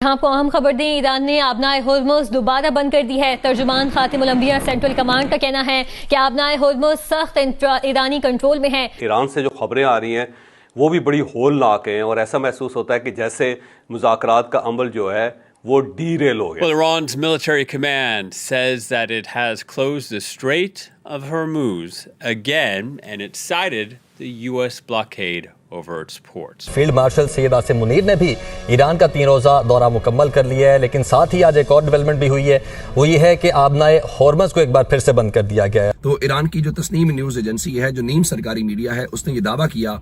यहाँ आपको अहम खबर दें, ईरान ने आबनाए होर्मुज दोबारा बंद कर दी है। तर्जुमान खातिम उल अंबिया सेंट्रल कमांड का कहना है कि आबनाए होर्मुज सख्त ईरानी कंट्रोल में है। ईरान से जो खबरें आ रही हैं वो भी बड़ी होलनाक हैं और ऐसा महसूस होता है कि जैसे मुज़ाकरात का अमल जो है वो डीरेल हो गया। Well, Iran's military command says that it has closed the Strait of Hormuz again, and it cited the U.S. blockade over its ports. Field marshal Syed Asim Munir ने भी ईरान का 3 रोज़ा दौरा मुकम्मल कर लिया है, लेकिन साथ ही आज एक और डेवलपमेंट भी हुई है। वो ये है कि आबनाए होर्मुज को एक बार फिर से बंद कर दिया गया है। तो ईरान की जो तस्नीम न्यूज़ एजेंसी है, जो नीम सरकारी मीडिया है, उसने ये दावा किया,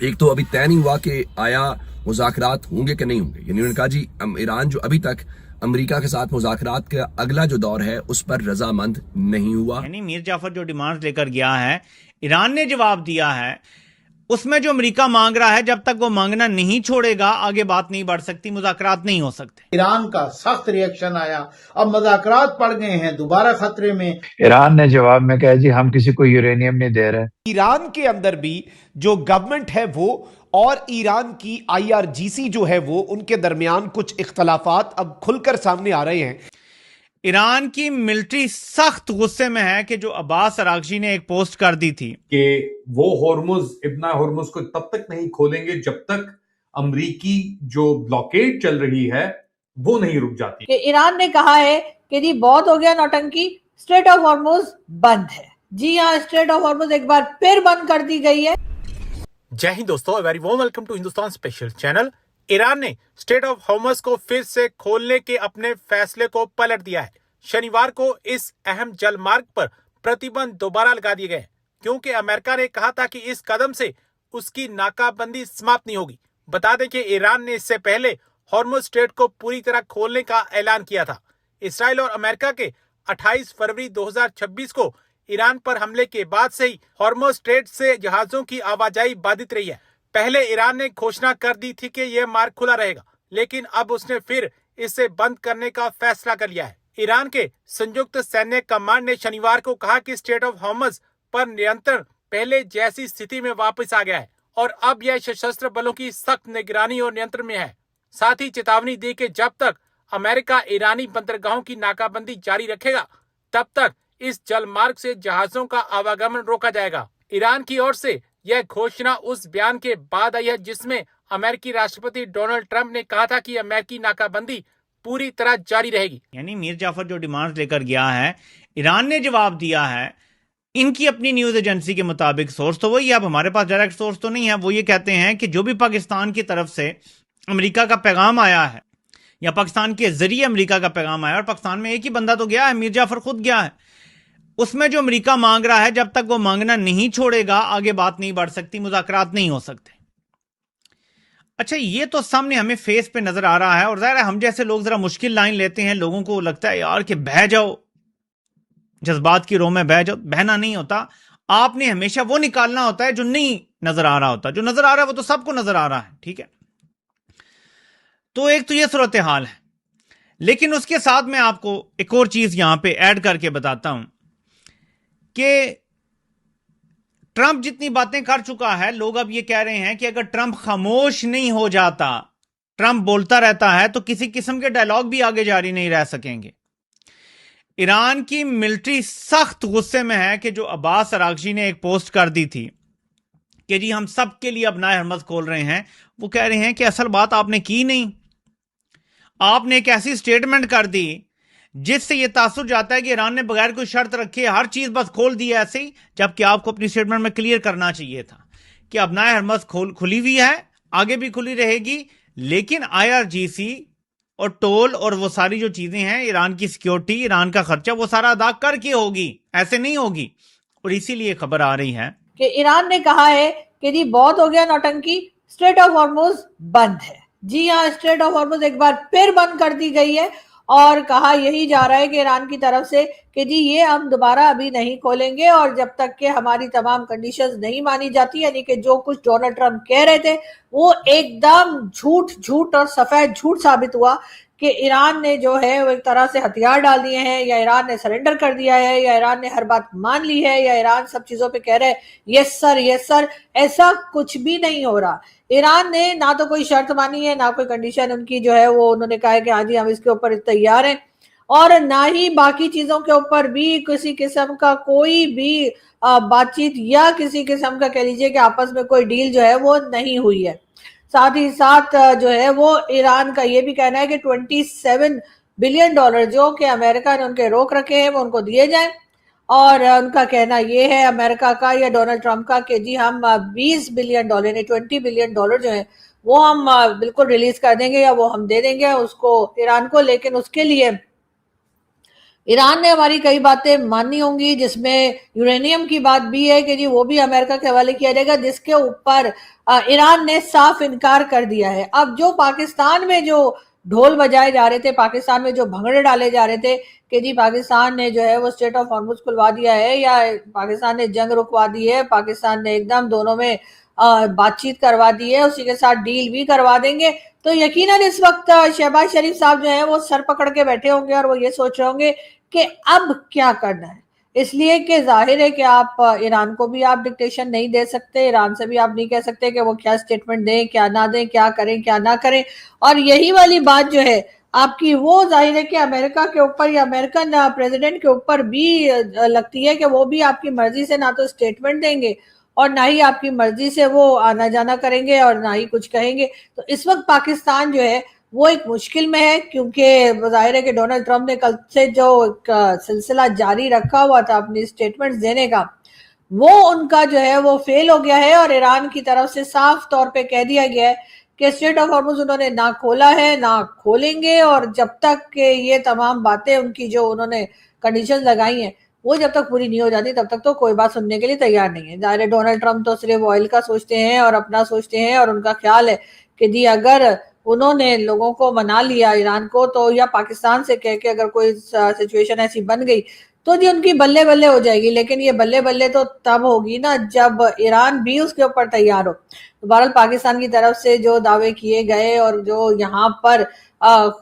एक तो अभी तय नहीं हुआ कि आया मुज़ाकरात होंगे कि नहीं होंगे। यानी उन्होंने कहा जी ईरान जो अभी तक अमेरिका के साथ मुज़ाकरात का अगला जो दौर है उस पर रजामंद नहीं हुआ। यानी मीर जाफर जो डिमांड्स लेकर गया है, ईरान ने जवाब दिया है, उसमें जो अमेरिका मांग रहा है जब तक वो मांगना नहीं छोड़ेगा आगे बात नहीं बढ़ सकती, मुज़ाकरात नहीं हो सकते। ईरान का सख्त रिएक्शन आया, अब मुज़ाकरात पड़ गए हैं दोबारा खतरे में। ईरान ने जवाब में कहा जी हम किसी को यूरेनियम नहीं दे रहे। ईरान के अंदर भी जो गवर्नमेंट है वो और ईरान की IRGC जो है वो, उनके दरमियान कुछ इख्तलाफात अब खुलकर सामने आ रहे हैं। ईरान की मिलिट्री सख्त गुस्से में है कि जो अब्बास अरागची ने एक पोस्ट कर दी थी कि वो होर्मुज इब्ना होर्मुज को तब तक नहीं खोलेंगे जब तक अमरीकी जो ब्लॉकेड चल रही है वो नहीं रुक जाती। कि ईरान ने कहा है कि जी बहुत हो गया नौटंकी, स्ट्रेट ऑफ होर्मुज बंद है। जी हाँ, स्ट्रेट ऑफ होर्मुज एक बार फिर बंद कर दी गई है। जय हिंद दोस्तों, very warm welcome to Hindustan special channel. Iran ने स्ट्रेट ऑफ होर्मुज को फिर से खोलने के अपने फैसले को पलट दिया है। शनिवार को इस अहम जलमार्ग पर प्रतिबंध दोबारा लगा दिए गए क्योंकि अमेरिका ने कहा था कि इस कदम से उसकी नाकाबंदी समाप्त नहीं होगी। बता दें कि ईरान ने इससे पहले होर्मुज स्ट्रेट को पूरी तरह खोलने का ऐलान किया था। इसराइल और अमेरिका के 28 फरवरी 2026 को ईरान पर हमले के बाद से ही होर्मुज स्ट्रेट से जहाजों की आवाजाही बाधित रही है। पहले ईरान ने घोषणा कर दी थी कि यह मार्ग खुला रहेगा, लेकिन अब उसने फिर इसे बंद करने का फैसला कर लिया है। ईरान के संयुक्त सैन्य कमांड ने शनिवार को कहा कि स्ट्रेट ऑफ होर्मुज पर नियंत्रण पहले जैसी स्थिति में वापस आ गया है और अब यह सशस्त्र बलों की सख्त निगरानी और नियंत्रण में है। साथ ही चेतावनी दी कि जब तक अमेरिका ईरानी बंदरगाहों की नाकाबंदी जारी रखेगा तब तक इस जलमार्ग से जहाजों का आवागमन रोका जाएगा। ईरान की ओर से यह घोषणा उस बयान के बाद आई है जिसमें अमेरिकी राष्ट्रपति डोनाल्ड ट्रंप ने कहा था कि अमेरिकी नाकाबंदी पूरी तरह जारी रहेगी। यानी मीर जाफर जो डिमांड्स लेकर गया है, ईरान ने जवाब दिया है। इनकी अपनी न्यूज एजेंसी के मुताबिक, सोर्स तो वही है, अब हमारे पास डायरेक्ट सोर्स तो नहीं है, वो ये कहते हैं कि जो भी पाकिस्तान की तरफ से अमेरिका का पैगाम आया है या पाकिस्तान के जरिए अमेरिका का पैगाम आया, और पाकिस्तान में एक ही बंदा तो गया है, मीर जाफर खुद गया है, उसमें जो अमेरिका मांग रहा है जब तक वो मांगना नहीं छोड़ेगा आगे बात नहीं बढ़ सकती, मुज़ाकरात नहीं हो सकते। अच्छा, ये तो सामने हमें फेस पे नजर आ रहा है और ज़ाहिर है हम जैसे लोग जरा मुश्किल लाइन लेते हैं, लोगों को लगता है यार कि बह जाओ, जज्बात की रो में बह जाओ। बहना नहीं होता, आपने हमेशा वो निकालना होता है जो नहीं नजर आ रहा होता। जो नजर आ रहा है वो तो सबको नजर आ रहा है, ठीक है। तो एक तो ये सूरत हाल है, लेकिन उसके साथ मैं आपको एक और चीज यहां पे ऐड करके बताता हूं कि ट्रंप जितनी बातें कर चुका है, लोग अब ये कह रहे हैं कि अगर ट्रंप खामोश नहीं हो जाता, ट्रंप बोलता रहता है, तो किसी किस्म के डायलॉग भी आगे जारी नहीं रह सकेंगे। ईरान की मिलिट्री सख्त गुस्से में है कि जो अब्बास अरागची ने एक पोस्ट कर दी थी कि जी हम सब के लिए अपना होर्मुज खोल रहे हैं, वो कह रहे हैं कि असल बात आपने की नहीं। आपने एक ऐसी स्टेटमेंट कर दी जिससे यह तासुर जाता है कि ईरान ने बगैर कोई शर्त रखे हर चीज बस खोल दी ऐसे ही, जबकि आपको अपनी स्टेटमेंट में क्लियर करना चाहिए था कि अपना होर्मुज खुली हुई है, आगे भी खुली रहेगी, लेकिन IRGC और टोल और वो सारी जो चीजें हैं, ईरान की सिक्योरिटी, ईरान का खर्चा, वो सारा अदा करके होगी, ऐसे नहीं होगी। और इसीलिए खबर आ रही है कि ईरान ने कहा है कि जी बहुत हो गया नौटंकी, स्ट्रेट ऑफ होर्मुज बंद है। जी हाँ, स्ट्रेट ऑफ होर्मुज एक बार फिर बंद कर दी गई है और कहा यही जा रहा है कि ईरान की तरफ से कि जी ये हम दोबारा अभी नहीं खोलेंगे और जब तक कि हमारी तमाम कंडीशंस नहीं मानी जाती, यानी कि जो कुछ डोनाल्ड ट्रंप कह रहे थे वो एकदम झूठ और सफेद झूठ साबित हुआ कि ईरान ने जो है वो एक तरह से हथियार डाल दिए हैं, या ईरान ने सरेंडर कर दिया है, या ईरान ने हर बात मान ली है, या ईरान सब चीजों पे कह रहे हैं यस सर। ऐसा कुछ भी नहीं हो रहा। ایران نے نہ تو کوئی شرط مانی ہے، نہ کوئی کنڈیشن ان کی جو ہے وہ انہوں نے کہا ہے کہ ہاں جی ہم اس کے اوپر تیار ہیں، اور نہ ہی باقی چیزوں کے اوپر بھی کسی قسم کا کوئی بھی بات چیت یا کسی قسم کا کہہ لیجئے کہ آپس میں کوئی ڈیل جو ہے وہ نہیں ہوئی ہے۔ ساتھ ہی ساتھ جو ہے وہ ایران کا یہ بھی کہنا ہے کہ $27 بلین جو کہ امریکہ نے ان کے روک رکھے ہیں وہ ان کو دیے جائیں، اور ان کا کہنا یہ ہے امریکہ کا یا ڈونلڈ ٹرمپ کا کہ جی ہم $20 بلین یعنی $20 بلین جو ہیں وہ ہم بالکل ریلیز کر دیں گے یا وہ ہم دے دیں گے اس کو ایران کو، لیکن اس کے لیے ایران نے ہماری کئی باتیں ماننی ہوں گی، جس میں یورینیم کی بات بھی ہے کہ جی وہ بھی امریکہ کے حوالے کیا جائے گا، جس کے اوپر ایران نے صاف انکار کر دیا ہے۔ اب جو پاکستان میں جو ڈھول بجائے جا رہے تھے، پاکستان میں جو بھنگڑے ڈالے جا رہے تھے کہ جی پاکستان نے جو ہے وہ اسٹریٹ آف ہارمز کھلوا دیا ہے یا پاکستان نے جنگ رکوا دی ہے، پاکستان نے ایک دم دونوں میں بات چیت کروا دی ہے، اسی کے ساتھ ڈیل بھی کروا دیں گے، تو یقیناً اس وقت شہباز شریف صاحب جو ہیں وہ سر پکڑ کے بیٹھے ہوں گے اور وہ یہ سوچ رہے ہوں گے کہ اب کیا کرنا ہے، اس لیے کہ ظاہر ہے کہ آپ ایران کو بھی آپ ڈکٹیشن نہیں دے سکتے، ایران سے بھی آپ نہیں کہہ سکتے کہ وہ کیا سٹیٹمنٹ دیں کیا نہ دیں، کیا کریں کیا نہ کریں، اور یہی والی بات جو ہے آپ کی وہ ظاہر ہے کہ امریکہ کے اوپر یا امریکن پریزیڈنٹ کے اوپر بھی لگتی ہے کہ وہ بھی آپ کی مرضی سے نہ تو سٹیٹمنٹ دیں گے اور نہ ہی آپ کی مرضی سے وہ آنا جانا کریں گے اور نہ ہی کچھ کہیں گے۔ تو اس وقت پاکستان جو ہے وہ ایک مشکل میں ہے، کیونکہ ظاہر ہے کہ ڈونلڈ ٹرمپ نے کل سے جو سلسلہ جاری رکھا ہوا تھا اپنی سٹیٹمنٹ دینے کا، وہ ان کا جو ہے وہ فیل ہو گیا ہے، اور ایران کی طرف سے صاف طور پہ کہہ دیا گیا ہے کہ اسٹریٹ آف ہارمز انہوں نے نہ کھولا ہے نہ کھولیں گے، اور جب تک کہ یہ تمام باتیں ان کی جو انہوں نے کنڈیشن لگائی ہیں وہ جب تک پوری نہیں ہو جاتی تب تک تو کوئی بات سننے کے لیے تیار نہیں ہے۔ ظاہر ہے ڈونلڈ ٹرمپ تو صرف آئل کا سوچتے ہیں اور اپنا سوچتے ہیں، اور ان کا خیال ہے کہ جی اگر انہوں نے لوگوں کو منا لیا ایران کو تو، یا پاکستان سے کہہ کے اگر کوئی سچویشن ایسی بن گئی تو جی ان کی بلے بلے ہو جائے گی، لیکن یہ بلے بلے تو تب ہوگی نا جب ایران بھی اس کے اوپر تیار ہو۔ بہرحال پاکستان کی طرف سے جو دعوے کیے گئے اور جو یہاں پر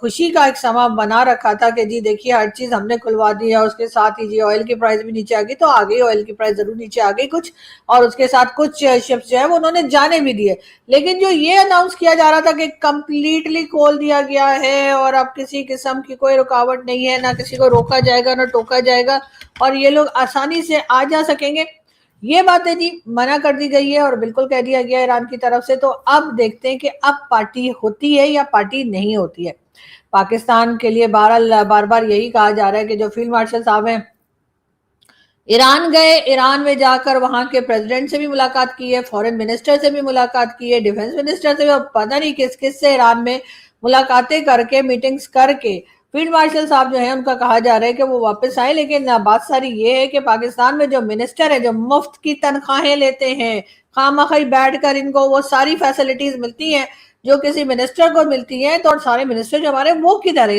خوشی کا ایک سما بنا رکھا تھا کہ جی دیکھیے ہر چیز ہم نے کھلوا دی ہے، اس کے ساتھ ہی جی آئل کی پرائز بھی نیچے آ گئی، تو آ گئی آئل کی پرائز ضرور نیچے آ گئی کچھ، اور اس کے ساتھ کچھ شپس جو ہے وہ انہوں نے جانے بھی دیے، لیکن جو یہ اناؤنس کیا جا رہا تھا کہ کمپلیٹلی کھول دیا گیا ہے اور اب کسی قسم کی کوئی رکاوٹ نہیں ہے، نہ کسی کو روکا جائے گا نہ ٹوکا جائے گا اور یہ لوگ آسانی سے آ جا سکیں گے، یہ باتیں جی منع کر دی گئی ہے اور بالکل کہہ دیا گیا ایران کی طرف سے۔ تو اب دیکھتے ہیں کہ اب پارٹی ہوتی ہے یا پارٹی نہیں ہوتی ہے۔ پاکستان کے لیے بار بار یہی کہا جا رہا ہے کہ جو فیلڈ مارشل صاحب ہیں ایران گئے، ایران میں جا کر وہاں کے پریزیڈنٹ سے بھی ملاقات کی ہے، فورن منسٹر سے بھی ملاقات کی ہے، ڈیفنس منسٹر سے بھی، پتہ نہیں کس کس سے ایران میں ملاقاتیں کر کے میٹنگز کر کے فیلڈ مارشل صاحب جو ہیں ان کا کہا جا رہا ہے کہ وہ واپس آئیں، لیکن بات ساری یہ ہے کہ پاکستان میں جو منسٹر ہے جو مفت کی تنخواہیں لیتے ہیں، خامخواہ بیٹھ کر ان کو وہ ساری فیسلٹیز ملتی ہیں جو کسی منسٹر کو ملتی ہیں، تو سارے منسٹر جو ہمارے وہ کدھر ہے؟